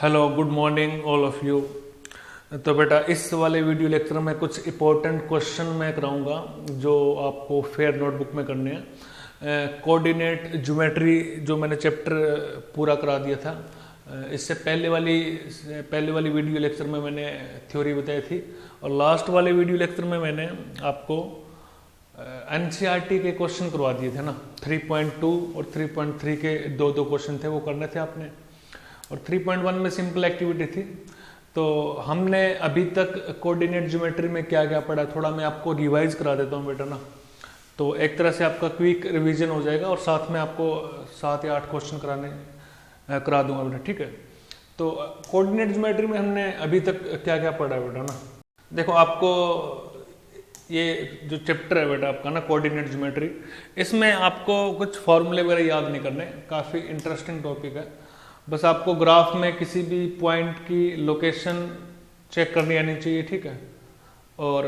Hello good morning all of you. तो बेटा इस वाले वीडियो लेक्चर में कुछ इंपॉर्टेंट क्वेश्चन मैं कराऊंगा जो आपको फेयर नोटबुक में करने हैं। कोऑर्डिनेट ज्योमेट्री जो मैंने चैप्टर पूरा करा दिया था, इससे पहले वाली वीडियो लेक्चर में मैंने थ्योरी बताई थी, और लास्ट वाले वीडियो लेक्चर में मैंने आपको एनसीईआरटी के क्वेश्चन करवा दिए थे ना। 3.2 और 3.3 के दो क्वेश्चन थे, वो करने थे आपने। और 3.1 में सिंपल एक्टिविटी थी। तो हमने अभी तक कोऑर्डिनेट ज्योमेट्री में क्या क्या पढ़ा, थोड़ा मैं आपको रिवाइज करा देता हूँ बेटा ना। तो एक तरह से आपका क्विक रिवीजन हो जाएगा और साथ में आपको 7 या 8 क्वेश्चन करा दूंगा बेटा, ठीक है। तो कोऑर्डिनेट ज्योमेट्री में हमने अभी तक क्या क्या पढ़ा है बेटा ना। देखो आपको ये जो चैप्टर है बेटा आपका ना कोऑर्डिनेट ज्योमेट्री, इसमें आपको कुछ फॉर्मूले वगैरह याद नहीं करने, काफ़ी इंटरेस्टिंग टॉपिक है। बस आपको ग्राफ में किसी भी पॉइंट की लोकेशन चेक करनी आनी चाहिए, ठीक है। और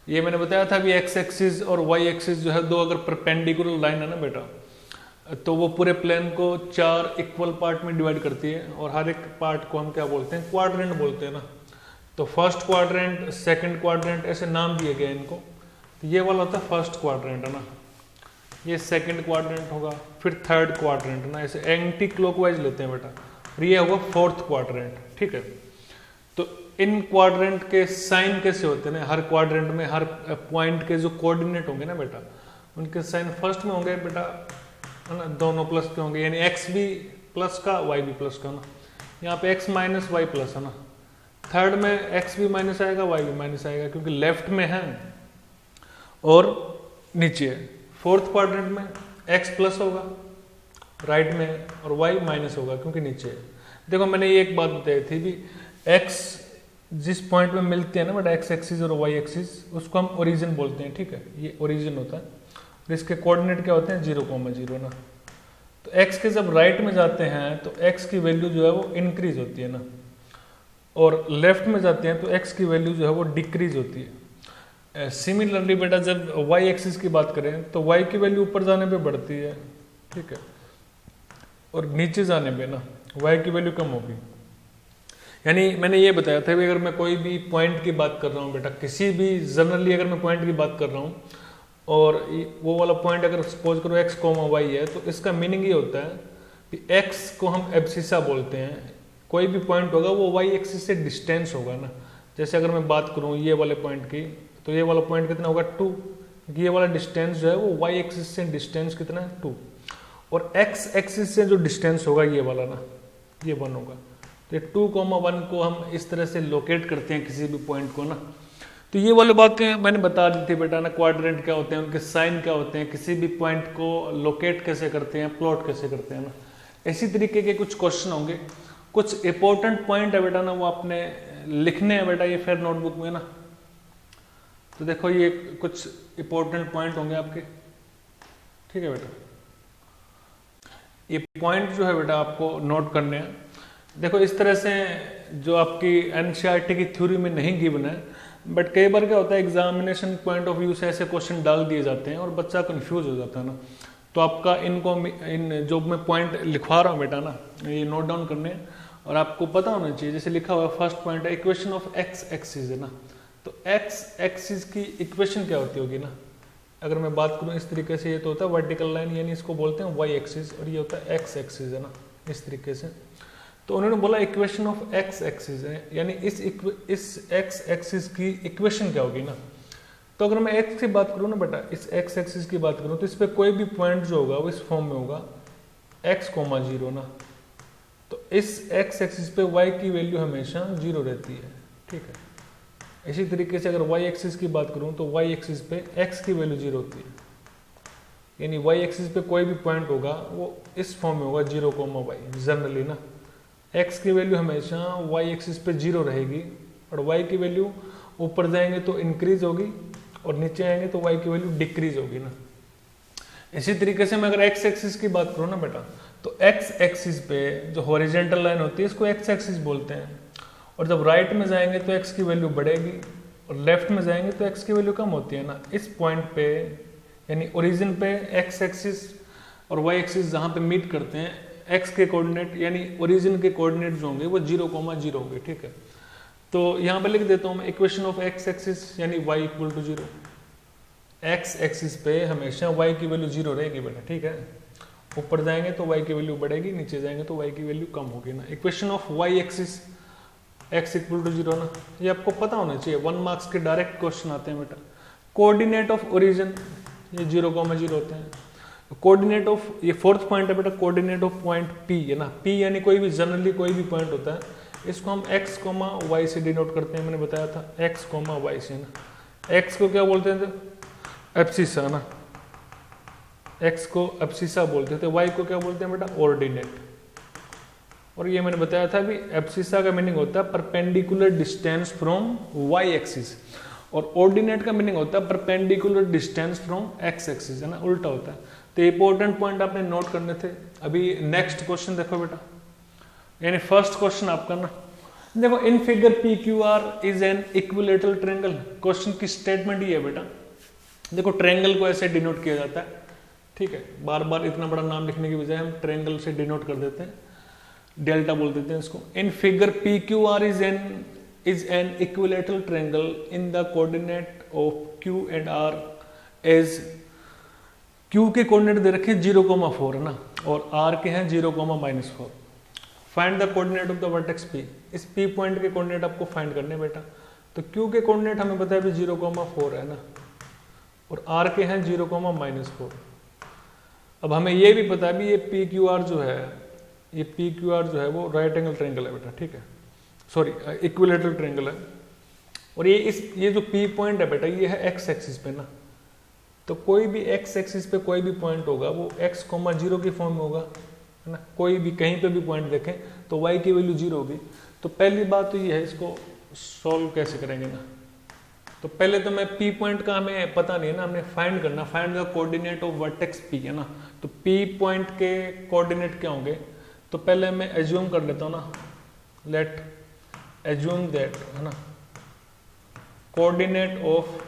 ये मैंने बताया था भी एक्स एक्सिस और वाई एक्सिस जो है दो अगर परपेंडिकुलर लाइन है ना बेटा, तो वो पूरे प्लेन को 4 इक्वल पार्ट में डिवाइड करती है, और हर एक पार्ट को हम क्या बोलते हैं, क्वाड्रेंट बोलते हैं ना। तो फर्स्ट क्वाड्रेंट, सेकंड क्वाड्रेंट, ऐसे नाम दिए गए इनको। तो ये वाला होता है फर्स्ट क्वाड्रेंट है ना, ये सेकंड क्वाड्रेंट होगा, फिर थर्ड क्वाड्रेंट ना, ऐसे एंटी क्लॉकवाइज लेते हैं बेटा, और ये होगा फोर्थ क्वाड्रेंट, ठीक है। तो इन क्वाड्रेंट के साइन कैसे होते हैं ना, हर क्वाड्रेंट में हर पॉइंट के जो कोऑर्डिनेट होंगे ना बेटा, उनके साइन फर्स्ट में होंगे बेटा है ना, दोनों प्लस के होंगे, यानी एक्स भी प्लस का वाई भी प्लस का ना। यहाँ पे एक्स माइनस वाई प्लस है ना। थर्ड में एक्स भी माइनस आएगा, वाई भी माइनस आएगा, क्योंकि लेफ्ट में है और नीचे है। फोर्थ क्वाड्रेंट में x प्लस होगा राइट में, और y माइनस होगा क्योंकि नीचे है। देखो मैंने ये एक बात बताई थी भी, x जिस पॉइंट में मिलते हैं ना बेटा, x एक्सिस और y एक्सिस, उसको हम ओरिजिन बोलते हैं, ठीक है। ये ओरिजिन होता है, और इसके कोऑर्डिनेट क्या होते हैं, 0,0 ना। तो x के जब राइट में जाते हैं तो x की वैल्यू जो है वो इंक्रीज होती है ना, और लेफ्ट में जाते हैं तो x की वैल्यू जो है वो डिक्रीज होती है। सिमिलरली बेटा जब y एक्सिस की बात करें तो y की वैल्यू ऊपर जाने पे बढ़ती है, ठीक है, और नीचे जाने पे ना y की वैल्यू कम होगी। यानी मैंने ये बताया था कि अगर मैं कोई भी पॉइंट की बात कर रहा हूँ बेटा, किसी भी जनरली अगर मैं पॉइंट की बात कर रहा हूँ, और वो वाला पॉइंट अगर सपोज करो x, y है, तो इसका मीनिंग ये होता है कि x को हम एब्सिसा बोलते हैं। कोई भी पॉइंट होगा वो y एक्सिस से डिस्टेंस होगा ना। जैसे अगर मैं बात करूँ ये वाले पॉइंट की, तो ये वाला पॉइंट कितना होगा 2, क्योंकि ये वाला डिस्टेंस जो है वो y एक्सिस से डिस्टेंस कितना है 2, और x एक्सिस से जो डिस्टेंस होगा ये वाला ना, ये 1 होगा। तो 2,1 को हम इस तरह से लोकेट करते हैं किसी भी पॉइंट को ना। तो ये वाली बातें मैंने बता दी थी बेटा ना, क्वाड्रेंट क्या होते हैं, उनके साइन क्या होते हैं, किसी भी पॉइंट को लोकेट कैसे करते हैं, प्लॉट कैसे करते हैं ना। इसी तरीके के कुछ क्वेश्चन होंगे, कुछ इंपॉर्टेंट पॉइंट है बेटा ना, वो आपने लिखने हैं बेटा ये फेयर नोटबुक में ना। तो देखो ये कुछ इंपॉर्टेंट पॉइंट होंगे आपके, ठीक है बेटा। ये पॉइंट जो है बेटा आपको नोट करने हैं। देखो इस तरह से जो आपकी एनसीईआरटी की थ्योरी में नहीं गिवन है, बट कई बार क्या होता है एग्जामिनेशन पॉइंट ऑफ व्यू से ऐसे क्वेश्चन डाल दिए जाते हैं और बच्चा कंफ्यूज हो जाता है ना। तो आपका इन जो मैं पॉइंट लिखवा रहा हूँ बेटा ना, ये नोट डाउन करने हैं, और आपको पता होना चाहिए। जैसे लिखा हुआ है फर्स्ट पॉइंट है इक्वेशन ऑफ एक्स एक्सिस है ना। तो x एक्सिस की इक्वेशन क्या होती होगी ना, अगर मैं बात करूं इस तरीके से, ये तो होता है वर्टिकल लाइन, यानी इसको बोलते हैं y एक्सिस, और ये होता है x एक्सिस है ना, इस तरीके से। तो उन्होंने बोला इक्वेशन ऑफ x एक्सिस है, यानी इस x एक्सिस की इक्वेशन क्या होगी ना। तो अगर मैं x की बात करूं ना बेटा, इस x एक्सिस की बात करूं, तो इस पर कोई भी पॉइंट जो होगा वो इस फॉर्म में होगा x, 0 ना। तो इस x एक्सिस पे y की वैल्यू हमेशा 0 रहती है, ठीक है। इसी तरीके से अगर y एक्सिस की बात करूं तो y एक्सिस पे x की वैल्यू 0 होती है, यानी y एक्सिस पे कोई भी पॉइंट होगा वो इस फॉर्म में होगा 0,y जनरली ना। x की वैल्यू हमेशा y एक्सिस पे 0 रहेगी, और y की वैल्यू ऊपर जाएंगे तो इंक्रीज होगी, और नीचे आएंगे तो y की वैल्यू डिक्रीज होगी ना। इसी तरीके से मैं अगर x एक्सिस की बात करूँ ना बेटा, तो x एक्सिस पे जो हॉरिजॉन्टल लाइन होती है इसको x एक्सिस बोलते हैं, और जब राइट में जाएंगे तो x की वैल्यू बढ़ेगी, और लेफ्ट में जाएंगे तो x की वैल्यू कम होती है ना। इस पॉइंट पे यानी ओरिजिन पे x एक्सिस और y एक्सिस जहाँ पे मीट करते हैं, एक्स के कोऑर्डिनेट यानी ओरिजिन के कोऑर्डिनेट जो होंगे वो 0,0 होंगे, ठीक है। तो यहाँ पर लिख देता हूँ मैं इक्वेशन ऑफ एक्स एक्सिस यानी y equal to 0। X axis पे हमेशा y की वैल्यू 0 रहेगी बेटा, ठीक है। ऊपर जाएंगे तो y की वैल्यू बढ़ेगी, नीचे जाएंगे तो y की वैल्यू कम होगी ना। Equation of y axis x equal to 0 ना, ये आपको पता होना चाहिए, 1 मार्क्स के डायरेक्ट क्वेश्चन आते हैं बेटा। कोऑर्डिनेट ऑफ ओरिजिन ये 0,0 होते हैं। कोऑर्डिनेट ऑफ, ये फोर्थ पॉइंट है बेटा, कोऑर्डिनेट ऑफ पॉइंट P है ना। P यानी कोई भी जनरली कोई भी पॉइंट होता है, इसको हम x, y से डिनोट करते हैं, मैंने बताया था x, y से ना। x को क्या बोलते हैं, एब्सिसा ना, x को एब्सिसा बोलते थे, y को क्या बोलते हैं बेटा, ऑर्डिनेट। और ये मैंने बताया था भी, एब्सिसा का मीनिंग होता है perpendicular distance from y axis, और ऑर्डिनेट का मीनिंग होता है perpendicular distance from x axis, है ना, उल्टा होता है। तो इंपॉर्टेंट पॉइंट आपने नोट करने थे। अभी नेक्स्ट क्वेश्चन देखो बेटा, यानी फर्स्ट क्वेश्चन आपका ना, देखो इन figure PQR is an equilateral triangle. Question की स्टेटमेंट ये है बेटा, देखो ट्रायंगल को ऐसे डिनोट किया जाता है, ठीक है। बार बार इतना बड़ा नाम लिखने की बजाय हम ट्रायंगल से डिनोट कर देते हैं, डेल्टा बोल देते हैं इसको। In figure PQR is an equilateral triangle in the coordinate of Q and R as Q के कोऑर्डिनेट दे रखे 0,4 है ना, और R के हैं 0,-4। Find the coordinate of the vertex P। इस P पॉइंट के कोऑर्डिनेट आपको फाइंड करने बेटा। तो Q के कोऑर्डिनेट हमें पता है भी 0,4 है ना, और R के हैं 0,-4। अब हमें ये भी पता है भी ये PQR जो है, ये PQR जो है वो राइट एंगल ट्रायंगल है बेटा, ठीक है, सॉरी इक्विलेटरल ट्रायंगल है। और ये जो P पॉइंट है बेटा, ये है x एक्सिस पे ना। तो कोई भी x एक्सिस पे कोई भी पॉइंट होगा वो x, 0 की फॉर्म में होगा, है ना। कोई भी कहीं पे भी पॉइंट देखें तो y की वैल्यू 0 होगी। तो पहली बात तो ये है, इसको सॉल्व कैसे करेंगे ना। तो पहले तो मैं P पॉइंट का हमें पता नहीं है ना, हमें फाइंड करना, find the coordinate of vertex P, है ना। तो P पॉइंट के कोऑर्डिनेट क्या होंगे, तो पहले मैं एज्यूम कर लेता हूँ ना, लेट एज्यूम दैट, है ना, कोऑर्डिनेट ऑफ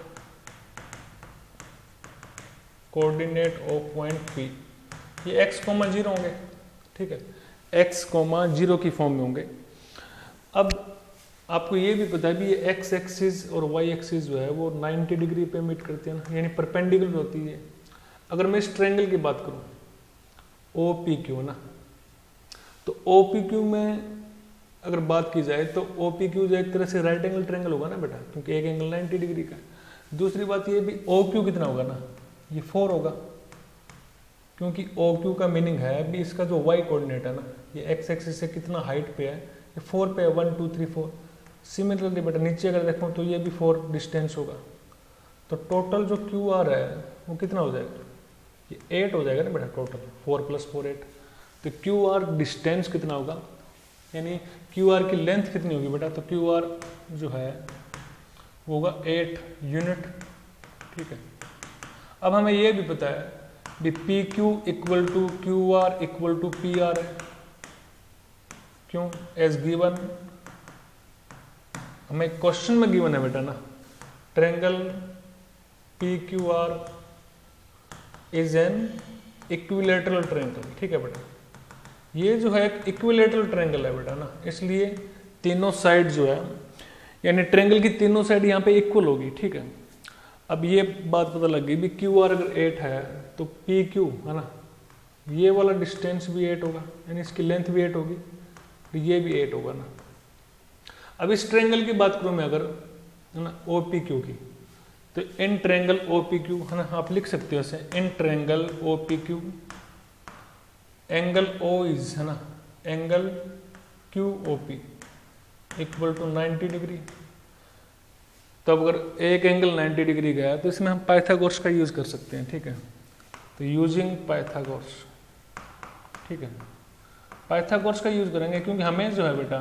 पॉइंट P ये x, 0 होंगे, ठीक है, x, 0 की फॉर्म में होंगे। अब आपको ये भी पता है भी ये x एक्सिस और y एक्सिस जो है वो 90 डिग्री पे मीट करते हैं ना, यानी परपेंडिकुलर होती है। अगर मैं इस ट्रायंगल की बात करूं OPQ ना, तो OPQ में अगर बात की जाए तो OPQ जो एक तरह से राइट एंगल ट्रायंगल होगा ना बेटा, क्योंकि एक एंगल 90 डिग्री का है। दूसरी बात ये भी OQ कितना होगा ना, ये 4 होगा, क्योंकि OQ का मीनिंग है भी इसका जो y कोऑर्डिनेट है ना, ये x एक्सिस से कितना हाइट पे है, ये 4 पे है, 1 2 3 4। सिमिलरली बेटा नीचे अगर देखो तो ये भी 4 डिस्टेंस होगा। तो टोटल जो QR है वो कितना हो जाएगा, ये 8 हो जाएगा ना बेटा, टोटल 4 + 4 8। तो QR डिस्टेंस कितना होगा, यानी QR की लेंथ कितनी होगी बेटा, तो QR जो है वो होगा 8 यूनिट, ठीक है। अब हमें ये भी पता है भी PQ equal to QR equal to PR है, क्यों, एज गिवन, हमें क्वेश्चन में गिवन है बेटा ना, triangle PQR is an equilateral triangle, ठीक है बेटा। ये जो है एक इक्विलेटरल ट्रायंगल है बेटा ना, इसलिए तीनों साइड जो है, यानी ट्रायंगल की तीनों साइड यहाँ पे इक्वल होगी, ठीक है। अब ये बात पता लग गई भी QR अगर 8 है तो PQ है ना, ये वाला डिस्टेंस भी 8 होगा, यानी इसकी लेंथ भी 8 होगी, तो ये भी 8 होगा ना। अब इस ट्रायंगल की बात करूं मैं अगर, है ना, OPQ की, तो इन ट्रायंगल OPQ, है ना, आप लिख सकते हो ऐसे, in triangle OPQ angle O is, है ना, angle QOP equal to 90 degree. तो अब अगर एक एंगल 90 डिग्री का है तो इसमें हम पाइथागोरस का यूज कर सकते हैं, ठीक है। तो यूजिंग पाइथागोरस, ठीक है, पाइथागोरस का यूज करेंगे, क्योंकि हमें जो है बेटा,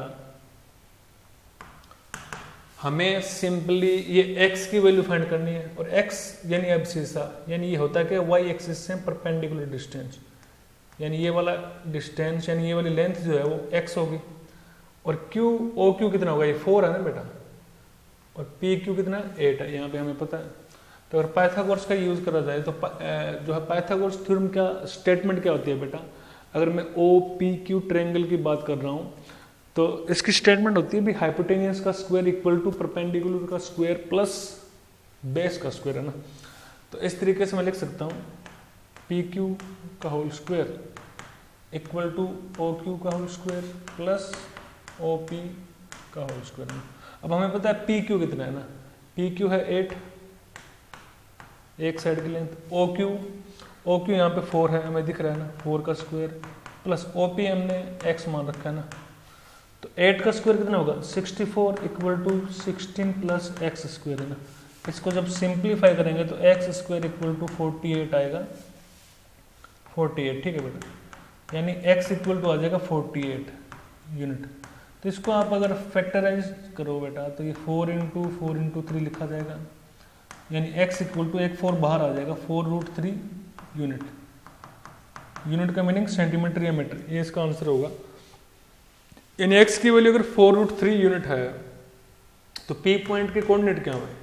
हमें सिंपली ये x की वैल्यू फाइंड करनी है, और x यानी एब्सिसा, यानी ये होता है कि y एक्सिस से परपेंडिकुलर डिस्टेंस, यानी ये वाला डिस्टेंस, यानी ये वाली लेंथ जो है वो x होगी, और OQ कितना होगा, ये 4 है ना बेटा, और PQ कितना 8 है, यहाँ पे हमें पता है। तो अगर पाइथागोरस का यूज करा जाए तो जो है पाइथागोरस थ्योरम का स्टेटमेंट क्या होती है बेटा, अगर मैं ओ पी क्यू ट्रायंगल की बात कर रहा हूँ तो इसकी स्टेटमेंट होती है भी हाइपोटेनियस का स्क्वायर इक्वल टू परपेंडिकुलर का स्क्वायर प्लस बेस का स्क्वायर है ना। तो इस तरीके से मैं लिख सकता हूँ पी क्यू का whole square equal to O Q का whole square plus O P का होल स्क्वायर है। अब हमें पता है पी क्यू कितना है ना, पी क्यू है 8 एक साइड की लेंथ, ओ क्यू यहाँ पे 4 है हमें दिख रहा है ना, 4 का स्क्वायर प्लस ओ पी हमने x मान रखा है ना। तो 8 का स्क्वायर कितना होगा 64 equal to 16 plus X square है ना। इसको जब सिंप्लीफाई करेंगे तो एक्स स्क्वायर इक्वल टू 48 आएगा, 48 ठीक है बेटा, यानी x इक्वल टू आ जाएगा 48 यूनिट। तो इसको आप अगर फैक्टराइज करो बेटा तो ये 4 इंटू 3 लिखा जाएगा, यानी x इक्वल टू एक 4 बाहर आ जाएगा 4√3 यूनिट। यूनिट का मीनिंग सेंटीमीटर या मीटर, ये इसका आंसर होगा। यानी x की वैल्यू अगर 4√3 यूनिट है तो p पॉइंट के कोऑर्डिनेट क्या हुए,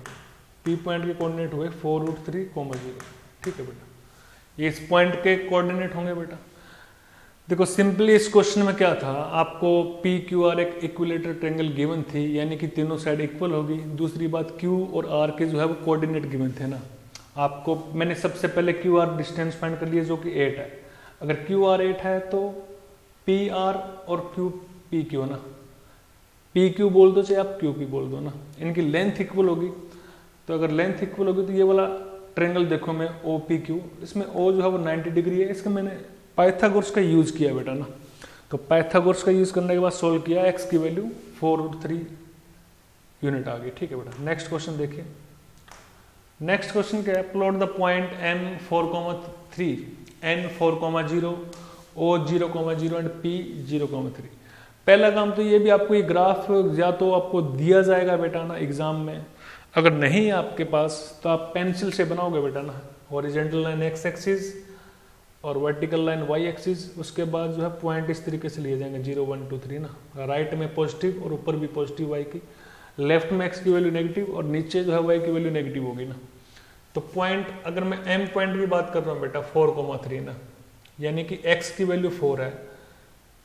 p पॉइंट के कोऑर्डिनेट हुए 4√3, 0 ठीक है बेटा, ये इस पॉइंट के कोऑर्डिनेट होंगे बेटा। देखो सिंपली इस क्वेश्चन में क्या था, आपको पी क्यू आर एक इक्विलेटरल ट्रायंगल गिवन थी, यानी कि तीनों साइड इक्वल होगी। दूसरी बात क्यू और आर के जो है वो कोऑर्डिनेट गिवन थे ना आपको। मैंने सबसे पहले क्यू आर डिस्टेंस फाइंड कर लिया जो कि 8 है। अगर क्यू आर 8 है तो पी आर और क्यू पी क्यू ना, पी क्यू बोल दो चाहे आप क्यू पी बोल दो ना, इनकी लेंथ इक्वल होगी। तो अगर लेंथ इक्वल होगी तो ये वाला ट्रायंगल देखो मैं ओ पी क्यू, इसमें ओ जो है वो 90 डिग्री है। इसका मैंने पाइथागोरस का यूज किया बेटा ना, तो पाइथागोरस का यूज करने के बाद सोल्व किया, x की वैल्यू 4√3 यूनिट आ गई, ठीक है बेटा। नेक्स्ट क्वेश्चन देखिए, नेक्स्ट क्वेश्चन क्या है, plot the point M4,3 N4,0 O0,0 and P0,3। पहला काम तो ये भी आपको ये ग्राफ या तो आपको दिया जाएगा बेटा ना एग्जाम में, अगर नहीं है आपके पास तो आप पेंसिल से बनाओगे बेटा ना, हॉरिजॉन्टल लाइन x एक्सिस और वर्टिकल लाइन y एक्सिस, उसके बाद जो है पॉइंट इस तरीके से लिए जाएंगे 0 1 2 3 ना, राइट में पॉजिटिव और ऊपर भी पॉजिटिव y की, लेफ्ट में x की वैल्यू नेगेटिव और नीचे जो है y की वैल्यू नेगेटिव होगी ना। तो पॉइंट अगर मैं m पॉइंट की बात कर रहा हूँ बेटा 4,3 ना, यानी कि x की वैल्यू 4 है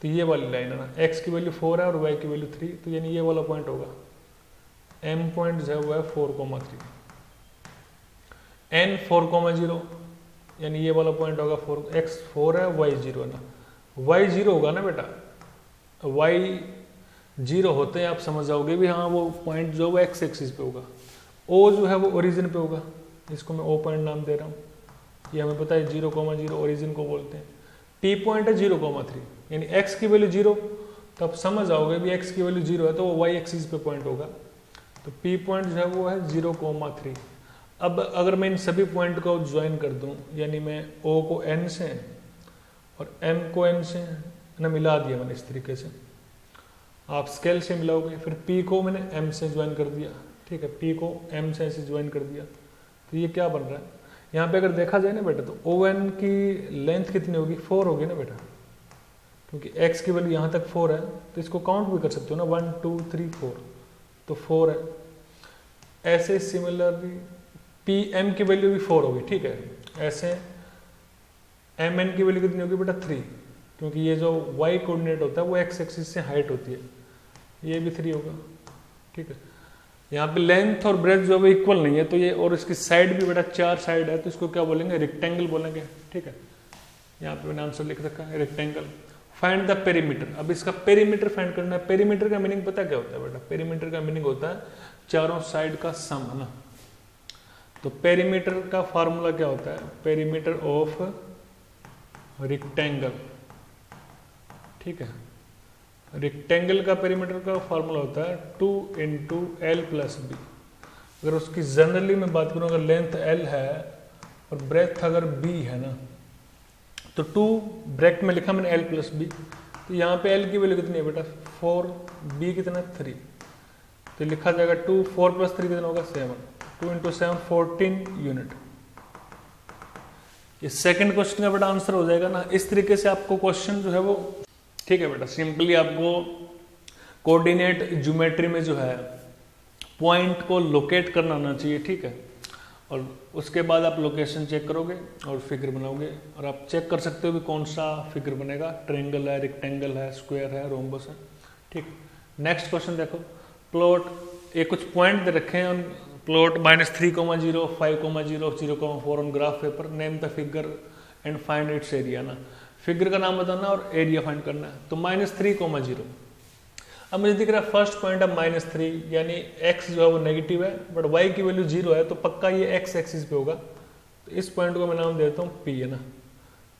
तो ये वाली लाइन है ना, x की वैल्यू 4 है और y की वैल्यू 3, तो यानी ये वाला पॉइंट होगा m पॉइंट जो है वो है 4,3। n 4,0 यानी ये वाला पॉइंट होगा 4, x 4 है y 0 है ना, y 0 होगा ना बेटा, y 0 होते हैं आप समझ जाओगे भी हाँ वो पॉइंट जो है x एक्सिस पे होगा। o जो है वो ओरिजिन पे होगा, इसको मैं o पॉइंट नाम दे रहा हूँ, ये हमें पता है 0,0 ओरिजिन को बोलते हैं। p पॉइंट है 0,3 यानी x की वैल्यू 0, तो आप समझ जाओगे भी x की वैल्यू 0 है तो वो y एक्सिस पे पॉइंट होगा, तो p पॉइंट जो है वो है 0,3। अब अगर मैं इन सभी पॉइंट को ज्वाइन कर दूं, यानी मैं O को N से और M को N से ना मिला दिया मैंने इस तरीके से, आप स्केल से मिलाओगे, फिर P को मैंने M से ज्वाइन कर दिया, ठीक है, P को M से ऐसे ज्वाइन कर दिया, तो ये क्या बन रहा है, यहाँ पे अगर देखा जाए ना बेटा तो ON की लेंथ कितनी होगी 4 होगी ना बेटा, क्योंकि x की वैल्यू यहाँ तक 4 है, तो इसको काउंट भी कर सकते हो ना 1 2 3 4, तो 4 है। ऐसे सिमिलरली PM की वैल्यू भी 4 होगी, ठीक है, ऐसे MN की वैल्यू कितनी होगी बेटा 3, क्योंकि ये जो y कोऑर्डिनेट होता है वो x एक्सिस से हाइट होती है, ये भी 3 होगा, ठीक है। यहाँ पे लेंथ और ब्रेथ जो है इक्वल नहीं है, तो ये और इसकी साइड भी बेटा 4 साइड है, तो इसको क्या बोलेंगे रेक्टेंगल बोलेंगे, ठीक है। यहाँ पे मैंने आंसर लिख रखा है रेक्टेंगल। फाइंड द पेरीमीटर, अब इसका पेरीमीटर फाइंड करना है। पेरीमीटर का मीनिंग पता क्या होता है बेटा, पेरीमीटर का मीनिंग होता है चारों साइड का सम, है ना। तो पेरीमीटर का फार्मूला क्या होता है, पेरीमीटर ऑफ रेक्टेंगल, ठीक है। रेक्टेंगल का पेरीमीटर का फार्मूला होता है 2 × L + B। अगर उसकी जनरली मैं बात करूं, अगर लेंथ L है और ब्रेथ अगर B है ना, तो 2 ब्रैकेट में लिखा मैंने L + B, तो यहाँ पे L की वैल्यू कितनी है बेटा 4, B कितना 3, तो लिखा जाएगा 2 4 + 3 कितना होगा 7, 2 × 7 14 यूनिट। ये सेकंड क्वेश्चन का बेटा आंसर हो जाएगा ना। इस तरीके से आपको क्वेश्चन जो है वो, ठीक है बेटा, सिंपली आपको कोऑर्डिनेट ज्योमेट्री में जो है पॉइंट को लोकेट करना आना चाहिए, ठीक है। और उसके बाद आप लोकेशन चेक करोगे और फिगर बनाओगे, और आप चेक कर सकते हो कि कौन सा फिगर बनेगा, ट्रायंगल है, रेक्टेंगल है, स्क्वायर है, रोम्बस है। ठीक, नेक्स्ट क्वेश्चन देखो, प्लॉट, ये कुछ पॉइंट दे रखे हैं, plot -3,0, 5,0, 0,4 on graph paper, name the figure and find its area ना। फिगर का नाम बताना और एरिया फाइंड करना है। तो -3,0, अब मुझे दिख रहा है फर्स्ट पॉइंट है -3, यानी x जो है वो नेगेटिव है, बट y की वैल्यू 0 है, तो पक्का ये x एक्सिस पे होगा। तो इस पॉइंट को मैं नाम देता हूँ P, है ना,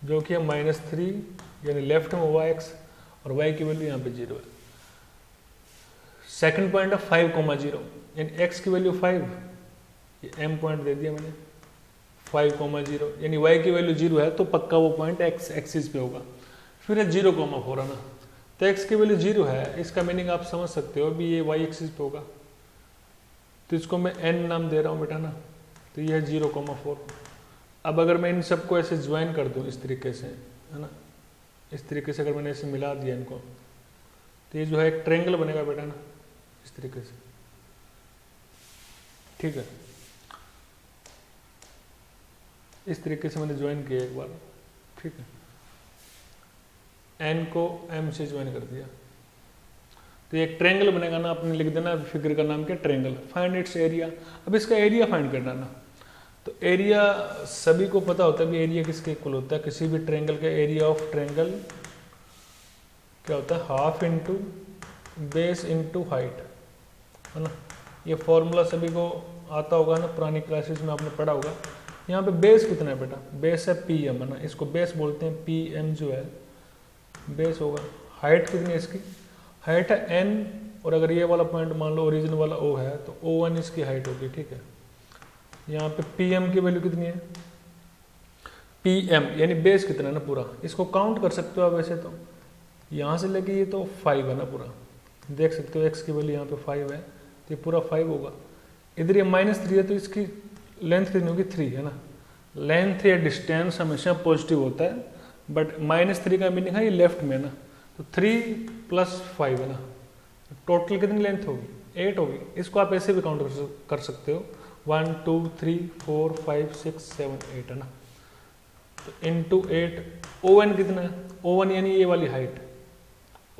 जो कि है -3, यानी लेफ्ट में हुआ x, और y की वैल्यू यहाँ पे 0 है। सेकंड पॉइंट है 5,0, यानी x की वैल्यू 5, ये m पॉइंट दे दिया मैंने, 5,0, यानी y की वैल्यू 0 है, तो पक्का वो पॉइंट x एक्सिस पे होगा। फिर है 0,4, है ना, तो x की वैल्यू 0 है, इसका मीनिंग आप समझ सकते हो, अभी ये y एक्सिस पे होगा, तो इसको मैं n नाम दे रहा हूँ बेटा ना, तो ये है 0,4। अब अगर मैं इन सबको ऐसे ज्वाइन कर दूँ इस तरीके से, है ना, इस तरीके से अगर मैंने ऐसे मिला दिया इनको, तो ये जो है एक ट्रायंगल बनेगा बेटा ना, इस तरीके से। ठीक है, इस तरीके से मैंने ज्वाइन किया एक बार। ठीक है, n को m से ज्वाइन कर दिया, तो ये एक ट्रायंगल बनेगा ना, आपने लिख देना फिगर का नाम क्या, ट्रायंगल। फाइंड इट्स एरिया, अब इसका एरिया फाइंड करना ना। तो एरिया सभी को पता होता है भी एरिया किसके इक्वल होता है, किसी भी ट्रायंगल का एरिया ऑफ ट्रायंगल क्या होता है, half into base into height, है ना। ये फॉर्मूला सभी को आता होगा ना, पुरानी क्लासेस में आपने पढ़ा होगा। यहाँ पे बेस कितना है बेटा, बेस है PM, है ना, इसको बेस बोलते हैं, PM जो है बेस होगा। हाइट कितनी है इसकी, हाइट है n, और अगर ये वाला पॉइंट मान लो ओरिजिन वाला O है, तो O1 इसकी हाइट होगी। ठीक है, यहाँ पे PM की वैल्यू कितनी है, PM यानी बेस कितना है ना पूरा, इसको काउंट कर सकते हो आप वैसे तो, यहाँ से लेके ये तो 5 है ना पूरा, देख सकते हो x की वैल्यू यहाँ पे 5 है, तो ये पूरा 5 होगा। इधर ये -3 है, तो इसकी लेंथ कितनी होगी, 3, है ना। लेंथ या डिस्टेंस हमेशा पॉजिटिव होता है, बट -3 का मीनिंग है ये लेफ्ट में, ना, तो 3 + 5, है ना, टोटल कितनी लेंथ होगी, 8 होगी। इसको आप ऐसे भी काउंट कर सकते हो, 1 2 3 4 5 6 7 8, है ना, तो इंटू 8। ON कितना है, ON यानी ये वाली हाइट,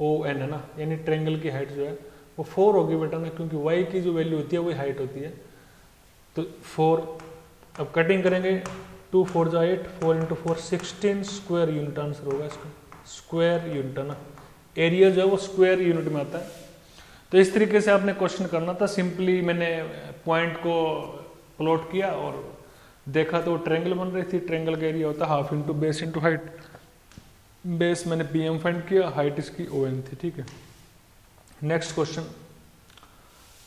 ON, है ना, यानी ट्रायंगल की हाइट जो है वो 4 होगी बेटा ना, क्योंकि y की जो वैल्यू होती है वही हाइट होती है, तो 4। अब कटिंग करेंगे, 2 4 जा 8, 4 × 4 16 स्क्वायर यूनिट आंसर होगा इसका, स्क्वायर यूनिट, है ना। एरिया जो है वो स्क्वायर यूनिट में आता है। तो इस तरीके से आपने क्वेश्चन करना था। सिंपली मैंने पॉइंट को प्लॉट किया और देखा तो ट्रायंगल बन रही थी, ट्रायंगल का एरिया होता है half into base into height. Base मैंने PM फाइंड किया, हाइट इसकी ON थी। ठीक है, नेक्स्ट क्वेश्चन,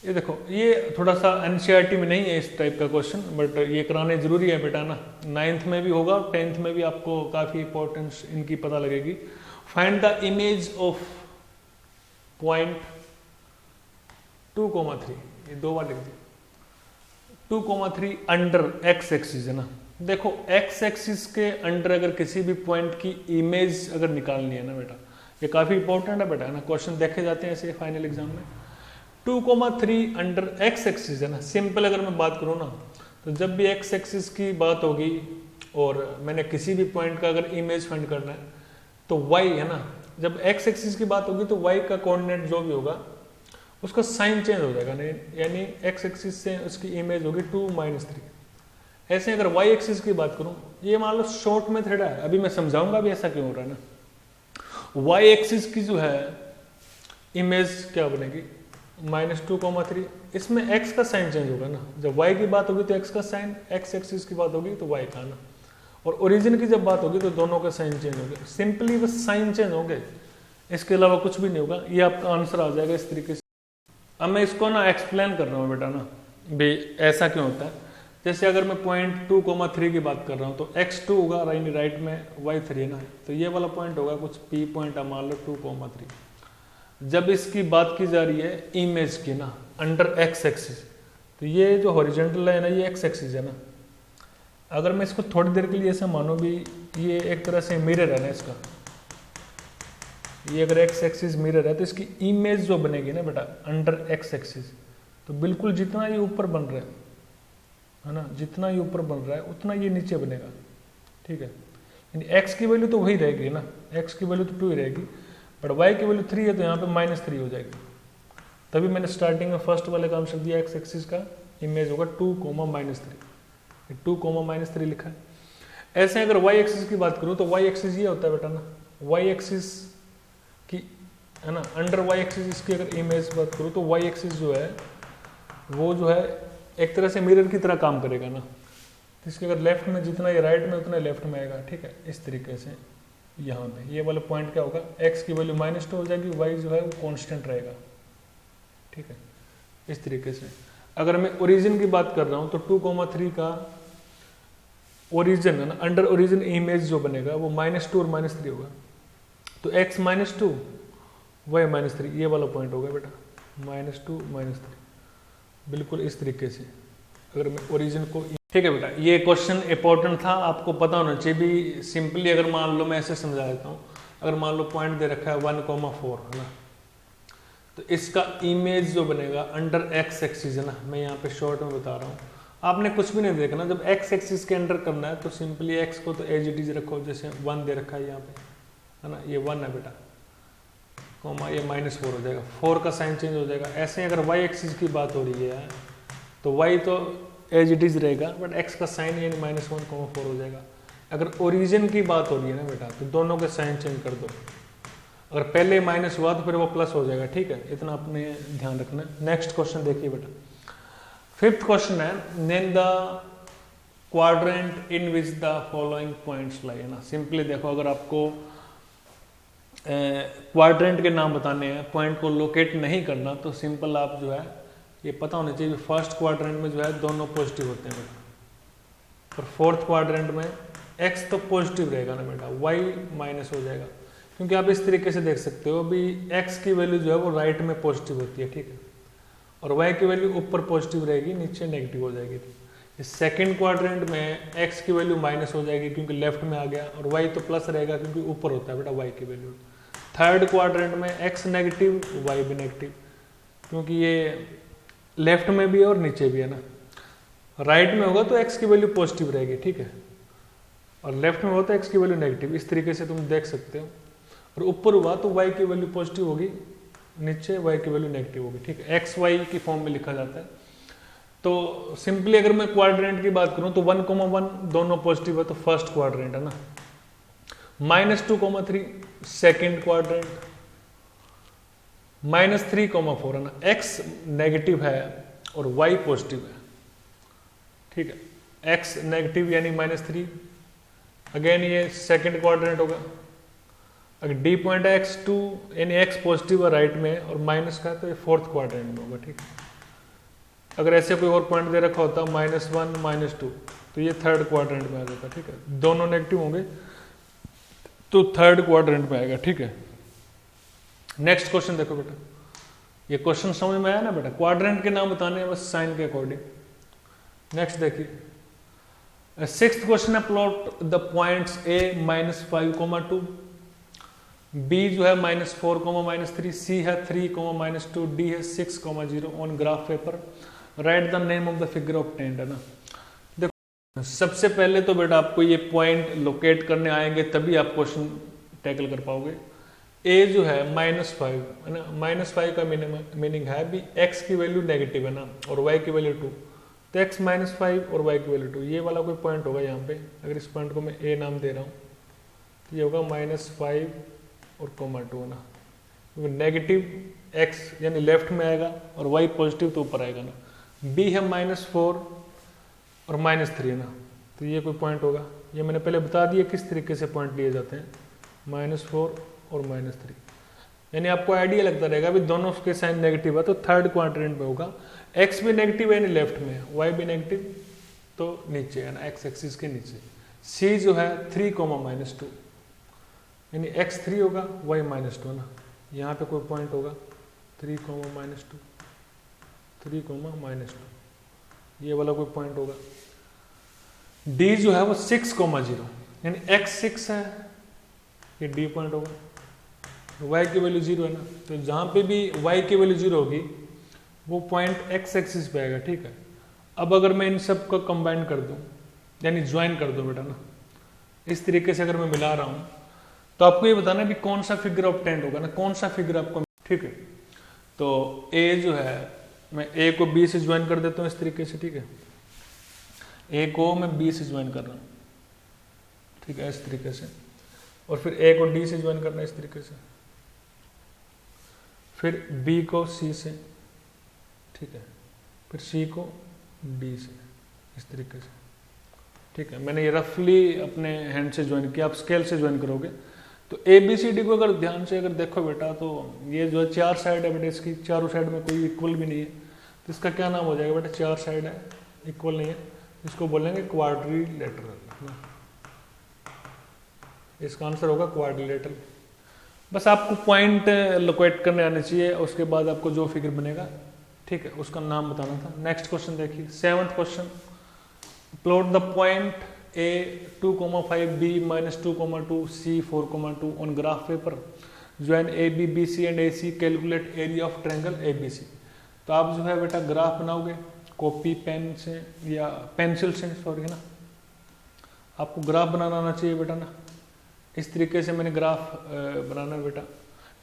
ये देखो, ये थोड़ा सा NCERT में नहीं है इस टाइप का क्वेश्चन, बट ये कराने जरूरी है बेटा ना, 9th में भी होगा, 10th में भी आपको काफ़ी इंपॉर्टेंस इनकी पता लगेगी। Find the image of point 2,3, ये 2 बार लिख दिया, 2,3 अंडर x एक्सिस, है ना। देखो x एक्सिस के अंडर अगर किसी भी पॉइंट की इमेज अगर निकालनी है ना बेटा, ये काफ़ी इंपॉर्टेंट है बेटा, है ना, क्वेश्चन देखे जाते हैं ऐसे फाइनल एग्जाम में। 2,3 अंडर x एक्सिस, है ना। सिंपल अगर मैं बात करूँ ना, तो जब भी x एक्सिस की बात होगी और मैंने किसी भी पॉइंट का अगर इमेज फाइंड करना है तो y, है ना, जब x एक्सिस की बात होगी तो y का कोऑर्डिनेट जो भी होगा उसका साइन चेंज हो जाएगा, यानी x एक्सिस से उसकी इमेज होगी 2 - 3। ऐसे अगर y एक्सिस की बात करूँ, ये मान लो शॉर्ट मेथड है, अभी मैं समझाऊंगा भी ऐसा क्यों हो रहा है ना। y एक्सिस की जो है इमेज क्या बनेगी, -2,3। इसमें x का साइन चेंज होगा ना, जब y की बात होगी तो x का साइन, x एक्सिस की बात होगी तो y का ना, और ओरिजिन की जब बात होगी तो दोनों का साइन चेंज होगा। सिंपली बस साइन चेंज होंगे, इसके अलावा कुछ भी नहीं होगा। ये आपका आंसर आ जाएगा इस तरीके से। अब मैं इसको ना एक्सप्लेन कर रहा हूँ बेटा ना, भाई ऐसा क्यों होता है। जैसे अगर मैं पॉइंट 2,3 की बात कर रहा हूँ तो x2 होगा राइट में, y3 है ना, तो ये वाला पॉइंट होगा कुछ P पॉइंट, मान लो 2,3। जब इसकी बात की जा रही है इमेज की ना अंडर x एक्सिस, तो ये जो हॉरिजॉन्टल है ना ये x एक्सिस है ना। अगर मैं इसको थोड़ी देर के लिए ऐसा मानो भी, ये एक तरह से मिरर है ना इसका, ये अगर x एक्सिस मिरर है तो इसकी इमेज जो बनेगी ना बेटा अंडर x एक्सिस, तो बिल्कुल जितना ये ऊपर बन रहा है है ना, जितना ये ऊपर बन रहा है उतना ये नीचे बनेगा, ठीक है। यानी x की वैल्यू तो वही रहेगी ना, x की वैल्यू तो 2 ही रहेगी, बट y की वैल्यू 3 है तो यहाँ पे -3 हो जाएगी। तभी मैंने स्टार्टिंग में फर्स्ट वाले का आंसर दिया, x एक्सिस का इमेज होगा 2, -3, 2, -3 लिखा है। ऐसे अगर y एक्सिस की बात करूँ तो y एक्सिस ये होता है बेटा ना, y एक्सिस की, है ना, अंडर y एक्सिस इसकी अगर इमेज बात करूँ तो y एक्सिस जो है वो जो है एक तरह से मिरर की तरह काम करेगा ना, इसके अगर लेफ्ट में जितना ये राइट में उतना लेफ्ट में आएगा, ठीक है। इस तरीके से यहाँ पे ये वाला पॉइंट क्या होगा, x की वैल्यू -2 हो जाएगी, y जो है वो कांस्टेंट रहेगा, ठीक है। इस तरीके से अगर मैं ओरिजिन की बात कर रहा हूँ तो 2, 3 का ओरिजिन है ना, अंडर ओरिजिन इमेज जो बनेगा वो -2 और -3 होगा, तो x -2 y -3 ये वाला पॉइंट होगा बेटा, -2 -3, बिल्कुल इस तरीके से अगर मैं ओरिजिन को, ठीक है बेटा। ये क्वेश्चन इंपॉर्टेंट था, आपको पता होना चाहिए भी। सिंपली अगर मान लो मैं ऐसे समझा देता हूँ, अगर मान लो पॉइंट दे रखा है 1,4 है ना, तो इसका इमेज जो बनेगा अंडर x एक्सिस है ना, मैं यहाँ पे शॉर्ट में बता रहा हूँ, आपने कुछ भी नहीं देखना। जब x एक्सिस के अंडर करना है तो सिंपली x को तो एज इट इज रखो, जैसे 1 दे रखा है यहाँ पे, है ना, ये 1 है बेटा, कॉमा ये -4 हो जाएगा, 4 का साइन चेंज हो जाएगा। ऐसे अगर y एक्सिस की बात हो रही है तो y तो एज इट इज रहेगा, बट x का साइन यानी -1,4 हो जाएगा। अगर ओरिजिन की बात हो रही है ना बेटा, तो दोनों के साइन चेंज कर दो, अगर पहले माइनस हुआ तो फिर वो प्लस हो जाएगा, ठीक है। इतना अपने ध्यान रखना है। नेक्स्ट क्वेश्चन देखिए बेटा, 5th क्वेश्चन है, name the quadrant in which the following points लाई, है ना। सिंपली देखो, अगर आपको क्वाड्रेंट के नाम बताने हैं, पॉइंट को लोकेट नहीं करना, तो सिंपल आप जो है ये पता होना चाहिए, फर्स्ट क्वाड्रेंट में जो है दोनों पॉजिटिव होते हैं बेटा, और फोर्थ क्वाड्रेंट में x तो पॉजिटिव रहेगा ना बेटा, y माइनस हो जाएगा, क्योंकि आप इस तरीके से देख सकते हो भी x की वैल्यू जो है वो राइट में पॉजिटिव होती है, ठीक है, और y की वैल्यू ऊपर पॉजिटिव रहेगी, नीचे नेगेटिव हो जाएगी। इस सेकंड क्वाड्रेंट में x की वैल्यू माइनस हो जाएगी क्योंकि लेफ्ट में आ गया, और y तो प्लस रहेगा क्योंकि ऊपर होता है बेटा y की वैल्यू। थर्ड क्वाड्रेंट में x नेगेटिव y भी नेगेटिव, क्योंकि ये लेफ्ट में भी है और नीचे भी है ना। राइट में होगा तो x की वैल्यू पॉजिटिव रहेगी, ठीक है, और लेफ्ट में होता है x की वैल्यू नेगेटिव। इस तरीके से तुम देख सकते हो, और ऊपर हुआ तो y की वैल्यू पॉजिटिव होगी, नीचे y की वैल्यू नेगेटिव होगी, ठीक है, x y की फॉर्म में लिखा जाता है। तो सिंपली अगर मैं क्वाड्रेंट की बात करूं तो 1,1 दोनों पॉजिटिव है, तो फर्स्ट क्वाड्रेंट है ना। -2,3 सेकेंड क्वाड्रेंट, -3,4 है ना, x नेगेटिव है और y पॉजिटिव है, ठीक है, x नेगेटिव यानी -3, अगेन ये सेकंड क्वाड्रेंट होगा। अगर D पॉइंट है x2 यानी x पॉजिटिव है राइट में और माइनस का, तो ये फोर्थ क्वाड्रेंट में होगा, ठीक है। अगर ऐसे कोई और पॉइंट दे रखा होता -1 -2 तो ये थर्ड क्वाड्रेंट में आ जाता, ठीक है, दोनों नेगेटिव होंगे तो थर्ड क्वाड्रेंट में आएगा, ठीक है। नेक्स्ट क्वेश्चन देखो बेटा, ये क्वेश्चन समझ में आया ना बेटा, क्वाड्रेंट के नाम बताने हैं बस साइन के अकॉर्डिंग। नेक्स्ट देखिए, 6th क्वेश्चन है, plot the points A -5,2, B जो है -4, -3, C है 3, -2, D है 6, 0 on graph paper, right the name of the figure obtained, है ना। देखो सबसे पहले तो बेटा आपको ये पॉइंट लोकेट करने आएंगे तभी आप क्वेश्चन टैकल कर पाओगे। A जो है -5 है ना, -5 का मीनिंग है भी x की वैल्यू नेगेटिव है ना, और y की वैल्यू 2, तो x -5 और y की वैल्यू 2, ये वाला कोई पॉइंट होगा यहाँ पे। अगर इस पॉइंट को मैं A नाम दे रहा हूँ तो ये होगा -5 और 2 है ना, क्योंकि नेगेटिव x यानी लेफ्ट में आएगा और y पॉजिटिव तो ऊपर आएगा ना। B है -4 और -3 है ना, तो ये कोई पॉइंट होगा। ये मैंने पहले बता दिया किस तरीके से पॉइंट लिए जाते हैं, -4 और -3, यानी आपको आइडिया लगता रहेगा भी दोनों के साइन नेगेटिव है तो थर्ड क्वाड्रेंट में होगा। x भी नेगेटिव है यानी लेफ्ट में है, y भी नेगेटिव तो नीचे है ना, x एक्सिस के नीचे। C जो है 3, -2 यानी x 3 होगा y -2 ना, यहाँ पे कोई पॉइंट होगा 3, -2, 3, -2, ये वाला कोई पॉइंट होगा। D जो है वो 6, 0 यानी x 6 है, ये D पॉइंट होगा, y की वैल्यू 0 है ना, तो जहाँ पे भी y की वैल्यू 0 होगी वो पॉइंट x एक्सिस पे आएगा, ठीक है। अब अगर मैं इन सब को कंबाइन कर दूं, यानी ज्वाइन कर दूं बेटा ना, इस तरीके से अगर मैं मिला रहा हूं, तो आपको ये बताना कि कौन सा फिगर ऑब्टेंड होगा ना, कौन सा फिगर आपको, ठीक है। तो ए जो है, मैं ए को बी से ज्वाइन कर देता हूं इस तरीके से, ठीक है। ए को मैं बी से ज्वाइन कर रहा हूं, ठीक है, इस तरीके से। और फिर ए को डी से ज्वाइन करना है इस तरीके से, फिर बी को सी से, ठीक है, फिर सी को डी से, इस तरीके से, ठीक है। मैंने ये रफली अपने हैंड से ज्वाइन किया, आप स्केल से ज्वाइन करोगे तो ए बी सी डी को अगर ध्यान से अगर देखो बेटा, तो ये जो है 4 साइड है बेटा, इसकी चारों साइड में कोई इक्वल भी नहीं है, तो इसका क्या नाम हो जाएगा बेटा, 4 साइड है, इक्वल नहीं है, इसको बोलेंगे क्वाड्रिलेटरल। इसका आंसर होगा क्वाड्रिलेटरल। बस आपको पॉइंट लोकेट करने आने चाहिए, उसके बाद आपको जो फिगर बनेगा, ठीक है, उसका नाम बताना था। नेक्स्ट क्वेश्चन देखिए, 7th question, plot the point A 2,5 B -2,2 C 4,2 on graph paper. Join AB, BC and AC. Calculate area of triangle ABC. तो आप जो है बेटा ग्राफ बनाओगे कॉपी पेन से या पेंसिल से, सॉरी है ना, आपको ग्राफ बनाना आना चाहिए बेटा ना। इस तरीके से मैंने ग्राफ बनाना है बेटा।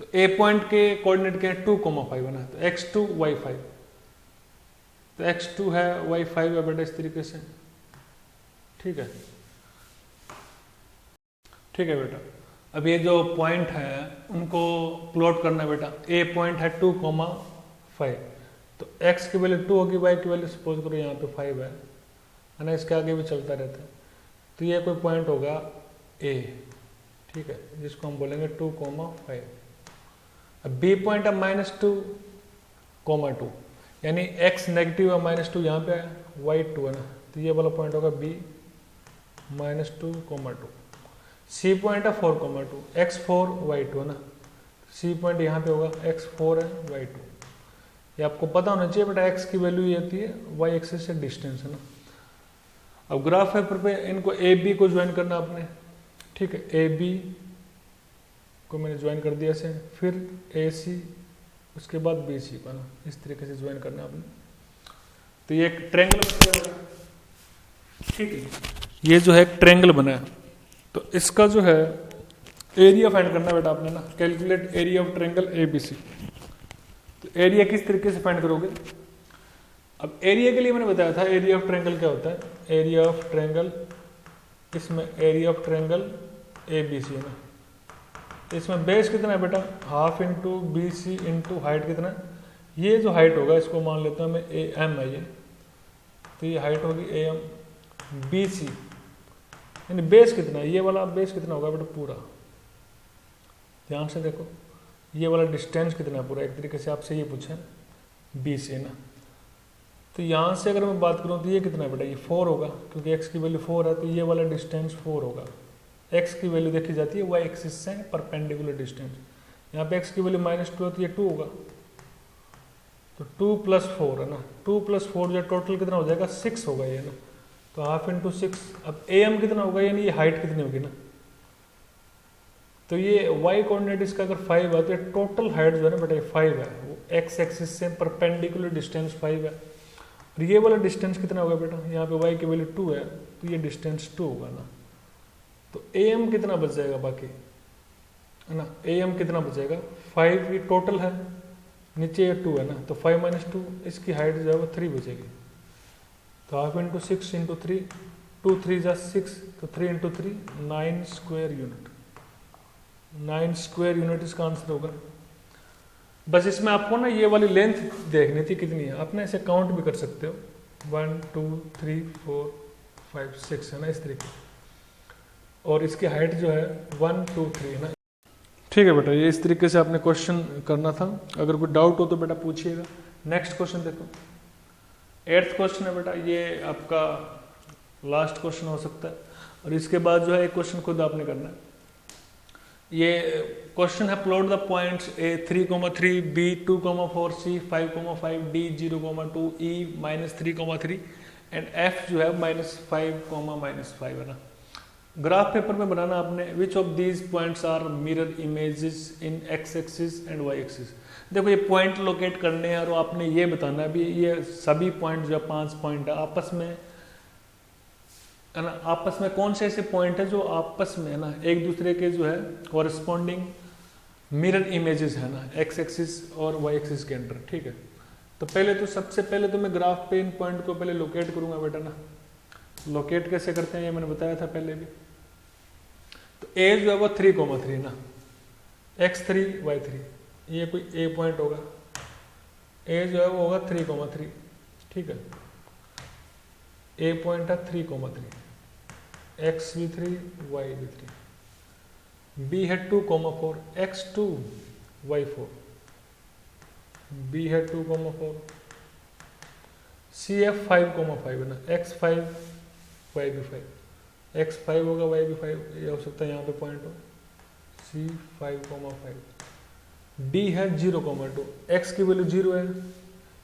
तो ए पॉइंट के कोऑर्डिनेट क्या है, 2,5 बना, तो x2 y5, तो x2 है y5 है बेटा, इस तरीके से, ठीक है, ठीक है बेटा। अब ये जो पॉइंट है उनको प्लॉट करना है बेटा। ए पॉइंट है 2,5, तो x की वैल्यू 2 होगी, y की वैल्यू सपोज करो यहाँ पे 5 है ना, इसके आगे भी चलता रहता है। तो ये कोई पॉइंट होगा ए, ठीक है, जिसको हम बोलेंगे 2,5। अब बी पॉइंट है -2,2, यानी x नेगेटिव है, -2 यहाँ पे है, y 2 है ना, तो ये वाला पॉइंट होगा b -2,2। सी पॉइंट है 4,2, x4 y2 है ना, सी पॉइंट यहाँ पे होगा, x4 है y2। ये आपको पता होना चाहिए बेटा, x की वैल्यू ये आती है y एक्सिस से डिस्टेंस, है ना। अब ग्राफ पेपर पे इनको ए बी को ज्वाइन करना आपने, ठीक है, ए बी को मैंने ज्वाइन कर दिया ऐसे, फिर ए सी, उसके बाद बी सी को ना, इस तरीके से ज्वाइन करना आपने। तो ये एक ट्रायंगल बन गया, ठीक है, ये जो है एक ट्रायंगल बना है। तो इसका जो है एरिया फाइंड करना बेटा आपने ना, calculate area of triangle ABC. तो एरिया किस तरीके से फाइंड करोगे? अब एरिया के लिए मैंने बताया था एरिया ऑफ ट्रायंगल क्या होता है, एरिया ऑफ ट्रायंगल, इसमें एरिया ऑफ ट्रायंगल एबीसी है ना, इसमें बेस कितना है बेटा, half into B C into height कितना है, ये जो हाइट होगा इसको मान लेता हूँ मैं ए एम है ये, तो ये हाइट होगी ए एम, बी सी यानी बेस कितना है, ये वाला बेस कितना होगा बेटा पूरा, ध्यान से देखो, ये वाला डिस्टेंस कितना है पूरा, एक तरीके से आपसे ये पूछा है बी से ना। तो यहाँ से अगर मैं बात करूँ तो ये कितना है बेटा, ये 4 होगा, क्योंकि x की वैल्यू 4 है, तो ये वाला डिस्टेंस 4 होगा। x की वैल्यू देखी जाती है y एक्सिस से परपेंडिकुलर डिस्टेंस, यहाँ पे x की वैल्यू -2 है तो ये 2 होगा, तो 2 + 4 है ना, 2 + 4 जो टोटल कितना हो जाएगा 6 होगा ये ना, तो हाफ इंटू 6। अब am कितना होगा, यानी ये हाइट कितनी होगी ना, तो ये y कोऑर्डिनेट इसका अगर 5 है तो ये टोटल हाइट जो है ना बेटा 5 है, वो x एक्सिस से परपेंडिकुलर डिस्टेंस 5 है। और ये वाला डिस्टेंस कितना होगा बेटा, यहाँ पे y की वैल्यू 2 है तो ये डिस्टेंस 2 होगा ना, तो am कितना बच जाएगा बाकी, है ना, am कितना बचेगा 5, ये टोटल है, नीचे ये 2 है ना, तो 5 - 2 इसकी हाइट जो है वो 3 बचेगी, तो हाफ इंटू 6 इंटू 3, 2 3 = 6, तो 3 into 3 9 square unit, 9 square unit इसका आंसर होगा। बस इसमें आपको ना ये वाली लेंथ देखनी थी कितनी है, आप ना इसे काउंट भी कर सकते हो, 1 2 3 4 5 6 है ना, इस तरीके, और इसकी हाइट जो है 1 2 3 है ना। ठीक है बेटा, ये इस तरीके से आपने क्वेश्चन करना था, अगर कोई डाउट हो तो बेटा पूछिएगा। नेक्स्ट क्वेश्चन देखो, 8th क्वेश्चन है बेटा, ये आपका लास्ट क्वेश्चन हो सकता है, और इसके बाद जो है एक क्वेश्चन खुद आपने करना है। ये क्वेश्चन है plot the points A 3,3 B 2,4 C 5,5 D 0,2 E -3,3 and F जो है -5,-5 है ना। ग्राफ पेपर में बनाना आपने, which of these points are mirror images in X axis and Y axis. देखो ये पॉइंट लोकेट करने हैं और आपने ये बताना है भी ये सभी पॉइंट जो 5 पॉइंट है आपस में है ना, आपस में कौन से ऐसे पॉइंट है जो आपस में है ना एक दूसरे के जो है कॉरेस्पॉन्डिंग मिरर इमेजेस है ना, एक्स एक्सिस और वाई एक्सिस के अंदर। ठीक है, तो पहले तो सबसे पहले तो मैं ग्राफ पे इन पॉइंट को पहले लोकेट करूंगा बेटा ना। लोकेट कैसे करते हैं ये मैंने बताया था पहले भी। तो ए जो है वो 3,3 ना, x3 y3, ये कोई ए पॉइंट होगा। ए जो है वो होगा 3,3। ठीक है, ए पॉइंट है 3,3, एक्स भी 3 वाई भी 3। बी है 2,4, x2 y4, बी है 2,4। सी है 5,5 है ना, x5 y भी 5, x5 होगा y भी 5, ये हो सकता है यहाँ पे पॉइंट हो। सी 5,5। डी है 0,2, x की वैल्यू 0 है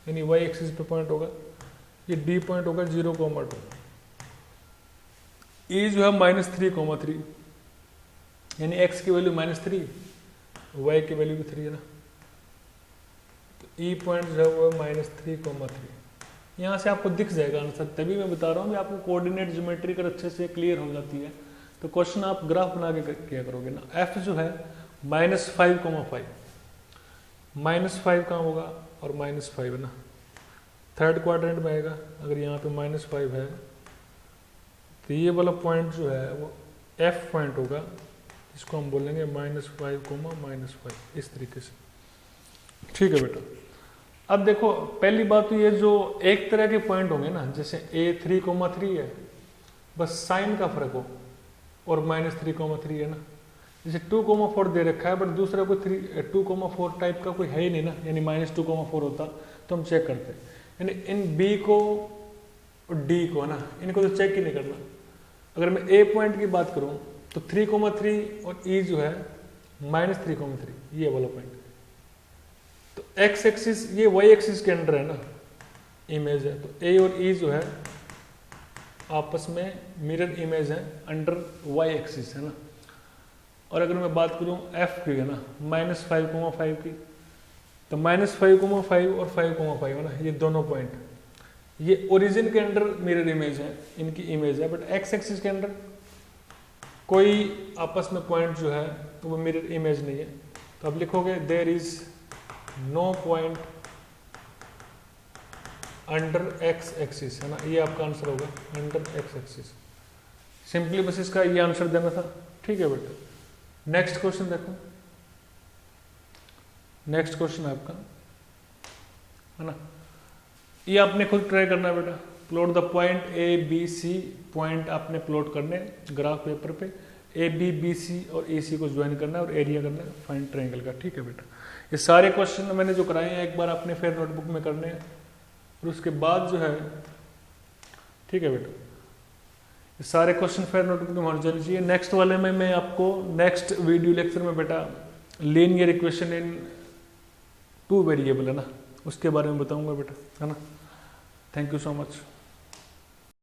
यानी y एक्सिस पे पॉइंट होगा, ये डी पॉइंट होगा 0,2। ई जो है -3,3 यानी x की वैल्यू -3, y की वैल्यू भी 3 है ना, तो ई पॉइंट जो है वो -3,3। यहाँ से आपको दिख जाएगा आंसर, तभी मैं बता रहा हूँ कि आपको कोऑर्डिनेट ज्योमेट्री अगर अच्छे से क्लियर हो जाती है तो क्वेश्चन आप ग्राफ बना के किया करोगे ना। f जो है -5,5, -5 कहाँ होगा और -5 है ना, थर्ड क्वाड्रेंट में आएगा। अगर यहाँ पे -5 है तो ये वाला पॉइंट जो है वो f पॉइंट होगा, इसको हम बोलेंगे -5, इस तरीके से। ठीक है बेटा, अब देखो पहली बात तो ये जो एक तरह के पॉइंट होंगे ना, जैसे a 3,3 है, बस साइन का फर्क हो, और -3,3 है ना। जैसे 2,4 दे रखा है बट दूसरा कोई 2,4 टाइप का कोई है ही नहीं ना, यानी -2,4 होता तो हम चेक करते। यानी इन b को और d को ना, इनको तो चेक ही नहीं करना। अगर मैं a पॉइंट की बात करूं तो 3,3 और e जो है -3,3, ये वाला पॉइंट। तो x एक्सिस ये y एक्सिस के अंदर है ना इमेज है, तो a और e जो है आपस में मिरर इमेज है अंडर y एक्सिस है ना। और अगर मैं बात करूं f की है ना -5,5 की, तो -5,5 और 5,5 है ना, ये दोनों पॉइंट ये ओरिजिन के अंदर मिरर इमेज है, इनकी इमेज है, बट x एक्सिस के अंदर कोई आपस में पॉइंट जो है तो वो मिरर इमेज नहीं है। तो अब लिखोगे there is no point under x axis है ना, ये आपका आंसर होगा अंडर x एक्सिस। सिंपली बस इसका ये आंसर देना था। ठीक है बेटा, नेक्स्ट क्वेश्चन देखो। नेक्स्ट क्वेश्चन आपका है ना, ये आपने खुद ट्राई करना है बेटा। Plot the point A B C, point आपने प्लॉट करने ग्राफ पेपर पे, ए बी बी सी और ए सी को ज्वाइन करना है और एरिया करना है फाइंड ट्रायंगल का। ठीक है बेटा, ये सारे क्वेश्चन मैंने जो कराए हैं एक बार आपने फिर नोटबुक में करने हैं, और उसके बाद जो है ठीक है बेटा ये सारे क्वेश्चन फिर नोटबुक में होने जाने चाहिए। नेक्स्ट वाले में मैं आपको नेक्स्ट वीडियो लेक्चर में बेटा लीनियर इक्वेशन इन 2 वेरिएबल है ना, उसके बारे में बताऊंगा बेटा है ना। Thank you so much.